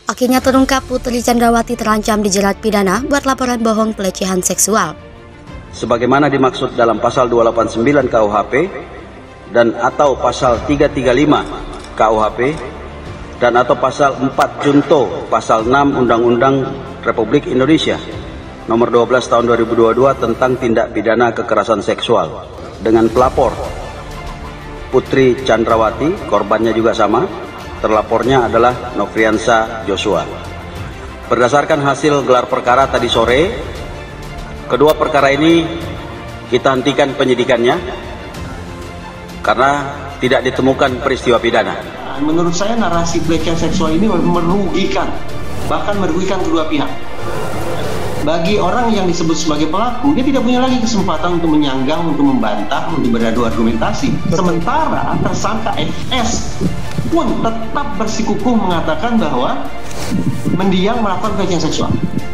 Akhirnya terungkap Putri Chandrawati terancam dijerat pidana buat laporan bohong pelecehan seksual. Sebagaimana dimaksud dalam pasal 289 KUHP dan atau pasal 335 KUHP dan atau pasal 4 Junto pasal 6 Undang-Undang Republik Indonesia nomor 12 tahun 2022 tentang tindak pidana kekerasan seksual dengan pelapor Putri Chandrawati, korbannya juga sama. Terlapornya adalah Nofriansa Joshua. Berdasarkan hasil gelar perkara tadi sore, kedua perkara ini kita hentikan penyidikannya karena tidak ditemukan peristiwa pidana. Menurut saya narasi pelecehan seksual ini merugikan, bahkan merugikan kedua pihak. Bagi orang yang disebut sebagai pelaku, dia tidak punya lagi kesempatan untuk menyanggah, untuk membantah, untuk beradu argumentasi. Sementara tersangka FS pun tetap bersikukuh mengatakan bahwa mendiang melakukan pelecehan seksual.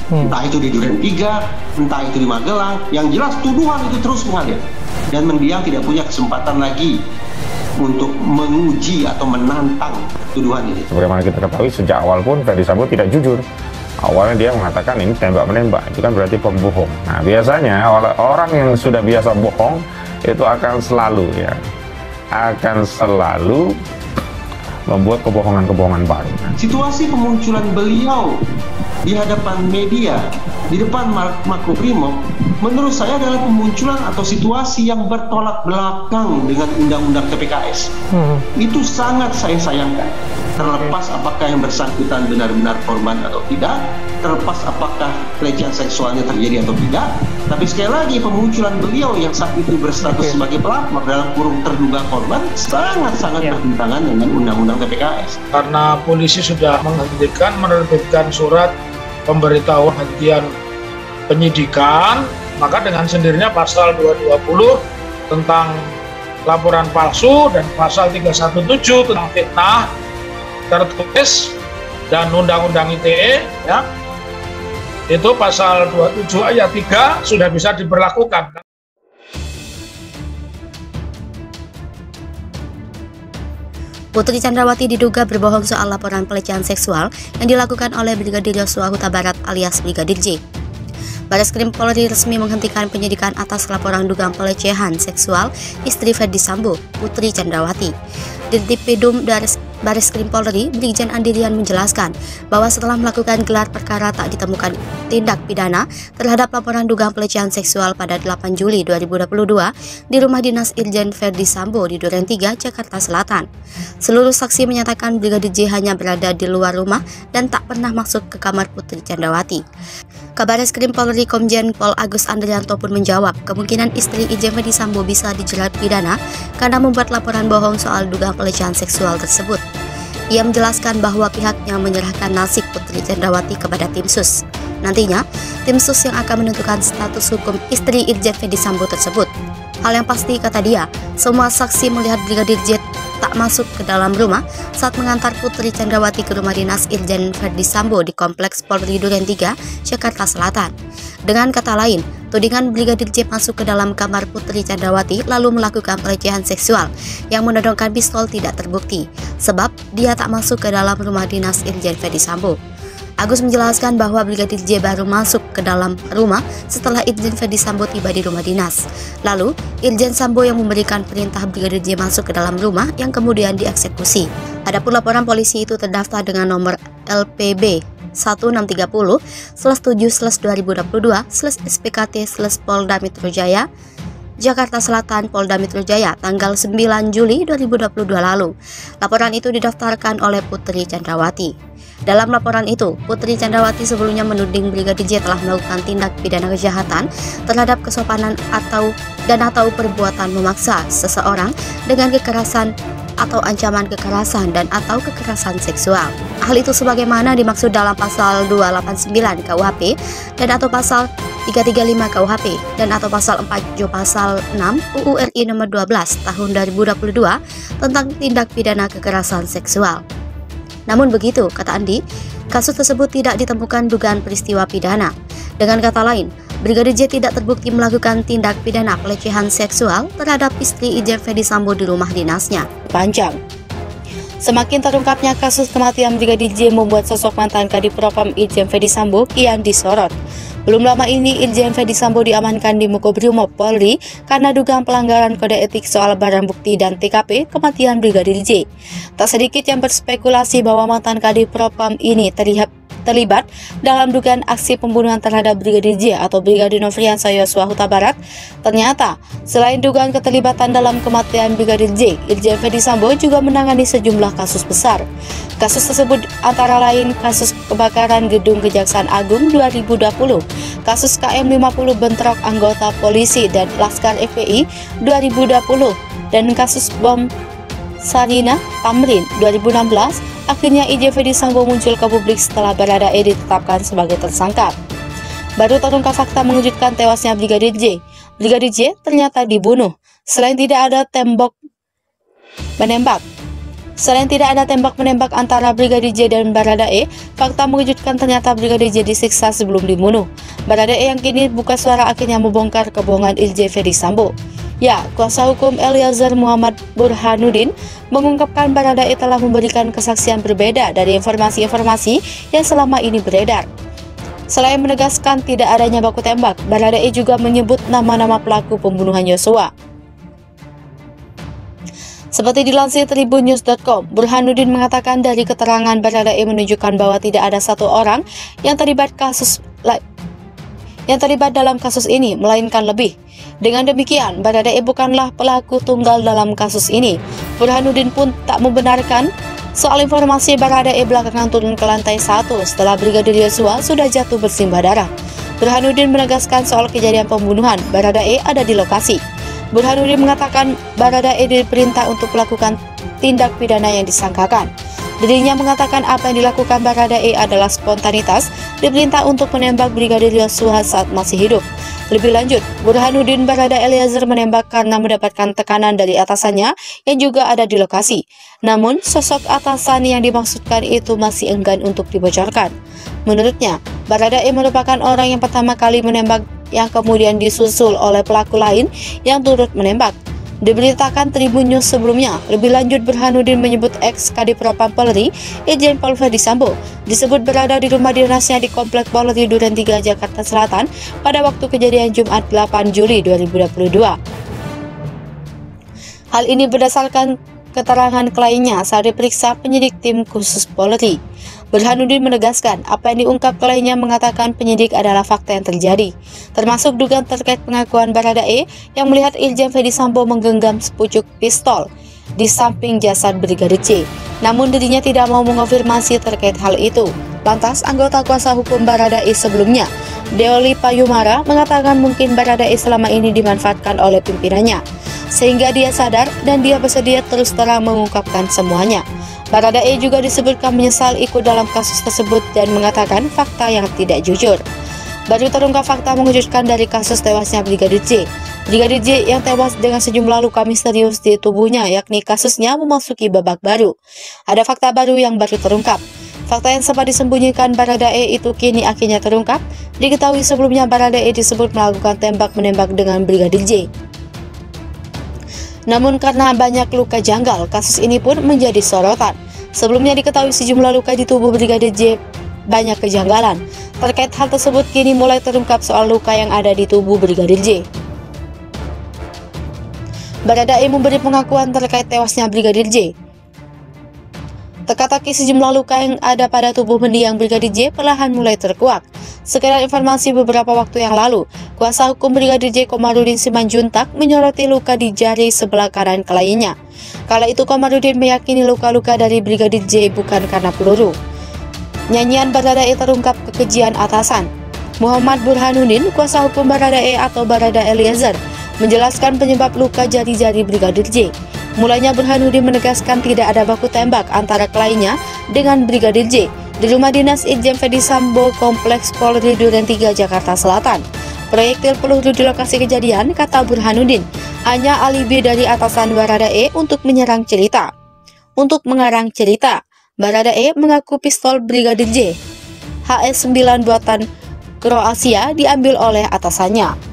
Entah itu di Duren 3, entah itu di Magelang, yang jelas tuduhan itu terus mengalir. Dan mendiang tidak punya kesempatan lagi untuk menguji atau menantang tuduhan ini. Sebagaimana kita ketahui sejak awal pun Ferdy Sambo tidak jujur. Awalnya dia mengatakan ini tembak-menembak, itu kan berarti pembohong. Nah biasanya orang yang sudah biasa bohong itu akan selalu membuat kebohongan-kebohongan baru. Situasi pemunculan beliau di hadapan media, di depan Makobrimob, menurut saya adalah pemunculan atau situasi yang bertolak belakang dengan Undang-Undang TPKS. Itu sangat saya sayangkan. Terlepas apakah yang bersangkutan benar-benar korban atau tidak, terlepas apakah pelecehan seksualnya terjadi atau tidak, tapi sekali lagi pemunculan beliau yang saat itu berstatus sebagai pelapor dalam kurung terduga korban sangat-sangat bertentangan dengan Undang-Undang TPKS. Karena polisi sudah menghentikan, menerbitkan surat pemberitahuan hentian penyidikan, maka dengan sendirinya pasal 220 tentang laporan palsu dan pasal 317 tentang fitnah tertulis dan Undang-Undang ITE ya, itu pasal 27 ayat 3 sudah bisa diberlakukan. Putri Chandrawati diduga berbohong soal laporan pelecehan seksual yang dilakukan oleh Brigadir Yosua Huta Barat alias Brigadir J. Bareskrim Polri resmi menghentikan penyidikan atas laporan dugaan pelecehan seksual istri Ferdy Sambo, Putri Chandrawati. Dirtipidum Bareskrim Polri, Brigjen Andirian menjelaskan bahwa setelah melakukan gelar perkara tak ditemukan tindak pidana terhadap laporan dugaan pelecehan seksual pada 8 Juli 2022 di rumah dinas Irjen Ferdy Sambo di Duren 3, Jakarta Selatan. Seluruh saksi menyatakan Brigadir J hanya berada di luar rumah dan tak pernah masuk ke kamar Putri Chandrawati. Kabareskrim Polri Komjen Pol Agus Andrianto pun menjawab kemungkinan istri Irjen Ferdy Sambo bisa dijerat pidana karena membuat laporan bohong soal dugaan pelecehan seksual tersebut. Ia menjelaskan bahwa pihaknya menyerahkan nasib Putri Chandrawati kepada tim sus. Nantinya, tim sus yang akan menentukan status hukum istri Irjen Ferdy Sambo tersebut. Hal yang pasti, kata dia, semua saksi melihat Brigadir J tak masuk ke dalam rumah saat mengantar Putri Chandrawati ke rumah dinas Irjen Ferdy Sambo di Kompleks Polri Duren 3, Jakarta Selatan. Dengan kata lain, tudingan Brigadir J masuk ke dalam kamar Putri Chandrawati lalu melakukan pelecehan seksual yang menodongkan pistol tidak terbukti, sebab dia tak masuk ke dalam rumah dinas Irjen Ferdy Sambo. Agus menjelaskan bahwa Brigadir J baru masuk ke dalam rumah setelah Irjen Ferdy Sambo tiba di rumah dinas. Lalu, Irjen Sambo yang memberikan perintah Brigadir J masuk ke dalam rumah yang kemudian dieksekusi. Adapun laporan polisi itu terdaftar dengan nomor LPB 1630/7/2022/SPKT/Polda Metro Jaya, Jakarta Selatan, Polda Metro Jaya, tanggal 9 Juli 2022 lalu. Laporan itu didaftarkan oleh Putri Chandrawati. Dalam laporan itu, Putri Chandrawati sebelumnya menuding Brigadir J telah melakukan tindak pidana kejahatan terhadap kesopanan atau perbuatan memaksa seseorang dengan kekerasan atau ancaman kekerasan dan atau kekerasan seksual. Hal itu sebagaimana dimaksud dalam pasal 289 KUHP dan atau pasal 335 KUHP dan atau pasal 4 Jo pasal 6 UU RI nomor 12 tahun 2022 tentang tindak pidana kekerasan seksual. Namun begitu, kata Andi, kasus tersebut tidak ditemukan dugaan peristiwa pidana. Dengan kata lain, Brigadir J tidak terbukti melakukan tindak pidana pelecehan seksual terhadap istri Irjen Ferdy Sambo di rumah dinasnya. Panjang. Semakin terungkapnya kasus kematian Brigadir J membuat sosok mantan Kadipropam Irjen Ferdy Sambo kian disorot. Belum lama ini Irjen Ferdy Sambo diamankan di Makobrimob Polri karena dugaan pelanggaran kode etik soal barang bukti dan TKP kematian Brigadir J. Tak sedikit yang berspekulasi bahwa mantan Kadipropam ini terlibat dalam dugaan aksi pembunuhan terhadap Brigadir J atau Brigadir Nofriansah Yosua Huta Barat. Ternyata, selain dugaan keterlibatan dalam kematian Brigadir J, Irjen Ferdy Sambo juga menangani sejumlah kasus besar. Kasus tersebut antara lain kasus kebakaran gedung Kejaksaan Agung 2020, kasus KM50 bentrok anggota polisi dan Laskar FPI 2020, dan kasus bom Sarina Tamrin 2016. Akhirnya Irjen Ferdy Sambo muncul ke publik setelah Baradae ditetapkan sebagai tersangka. Baru terungkap fakta mengejutkan tewasnya Brigadir J. Brigadir J ternyata dibunuh. Selain tidak ada tembak menembak antara Brigadir J dan Baradae, fakta mengejutkan ternyata Brigadir J disiksa sebelum dibunuh. Baradae yang kini buka suara akhirnya membongkar kebohongan Irjen Ferdy Sambo. Ya, kuasa hukum Eliezer Muhammad Burhanuddin mengungkapkan Baradae telah memberikan kesaksian berbeda dari informasi-informasi yang selama ini beredar. Selain menegaskan tidak adanya baku tembak, Baradae juga menyebut nama-nama pelaku pembunuhan Yosua. Seperti dilansir tribunnews.com, Burhanuddin mengatakan dari keterangan Baradae menunjukkan bahwa tidak ada satu orang yang terlibat dalam kasus ini, melainkan lebih. Dengan demikian, Baradae bukanlah pelaku tunggal dalam kasus ini. Burhanuddin pun tak membenarkan soal informasi Baradae belakangan turun ke lantai 1 setelah Brigadir Yosua sudah jatuh bersimbah darah. Burhanuddin menegaskan soal kejadian pembunuhan, Baradae ada di lokasi. Burhanuddin mengatakan Baradae diperintah untuk melakukan tindak pidana yang disangkakan. Dirinya mengatakan apa yang dilakukan Baradae adalah spontanitas, diperintah untuk menembak Brigadir Yosua saat masih hidup. Lebih lanjut, Burhanuddin Barada Eliezer menembak karena mendapatkan tekanan dari atasannya yang juga ada di lokasi. Namun, sosok atasan yang dimaksudkan itu masih enggan untuk dibocorkan. Menurutnya, Baradae merupakan orang yang pertama kali menembak yang kemudian disusul oleh pelaku lain yang turut menembak. Diberitakan Tribun News sebelumnya, lebih lanjut Burhanuddin menyebut ex-Kadipropam Polri, Irjen Pol Ferdy Sambo, disebut berada di rumah dinasnya di Komplek Polri Duren 3 Jakarta Selatan pada waktu kejadian Jumat 8 Juli 2022. Hal ini berdasarkan keterangan kliennya saat diperiksa penyidik tim khusus Polri. Burhanuddin menegaskan apa yang diungkap kliennya mengatakan penyidik adalah fakta yang terjadi, termasuk dugaan terkait pengakuan Baradae yang melihat Irjen Ferdy Sambo menggenggam sepucuk pistol di samping jasad Brigadir J. Namun dirinya tidak mau mengonfirmasi terkait hal itu. Lantas, anggota kuasa hukum Baradae sebelumnya, Deoli Payumara, mengatakan mungkin Baradae selama ini dimanfaatkan oleh pimpinannya, sehingga dia sadar dan dia bersedia terus terang mengungkapkan semuanya. Baradae juga disebutkan menyesal ikut dalam kasus tersebut dan mengatakan fakta yang tidak jujur. Baru terungkap fakta mengejutkan dari kasus tewasnya Brigadir J. Brigadir J yang tewas dengan sejumlah luka misterius di tubuhnya, yakni kasusnya memasuki babak baru. Ada fakta baru yang baru terungkap. Fakta yang sempat disembunyikan Baradae itu kini akhirnya terungkap. Diketahui sebelumnya Baradae disebut melakukan tembak-menembak dengan Brigadir J. Namun karena banyak luka janggal, kasus ini pun menjadi sorotan. Sebelumnya diketahui sejumlah luka di tubuh Brigadir J banyak kejanggalan. Terkait hal tersebut kini mulai terungkap soal luka yang ada di tubuh Brigadir J. Baradae memberi pengakuan terkait tewasnya Brigadir J. Teka-teki sejumlah luka yang ada pada tubuh mendiang Brigadir J perlahan mulai terkuak. Sekedar informasi, beberapa waktu yang lalu, kuasa hukum Brigadir J Komarudin Simanjuntak menyoroti luka di jari sebelah kanan kliennya. Kala itu Komarudin meyakini luka-luka dari Brigadir J bukan karena peluru. Nyanyian Baradae terungkap kekejian atasan. Muhammad Burhanuddin, kuasa hukum Baradae atau Barada Eliezer, menjelaskan penyebab luka jari-jari Brigadir J. Mulanya Burhanuddin menegaskan tidak ada baku tembak antara kliennya dengan Brigadir J di rumah dinas Irjen Ferdy Sambo Kompleks Polri Duren 3 Jakarta Selatan. Proyektil peluru di lokasi kejadian, kata Burhanuddin, hanya alibi dari atasan Baradae untuk mengarang cerita. Baradae mengaku pistol Brigadir J HS-9 buatan Kroasia diambil oleh atasannya.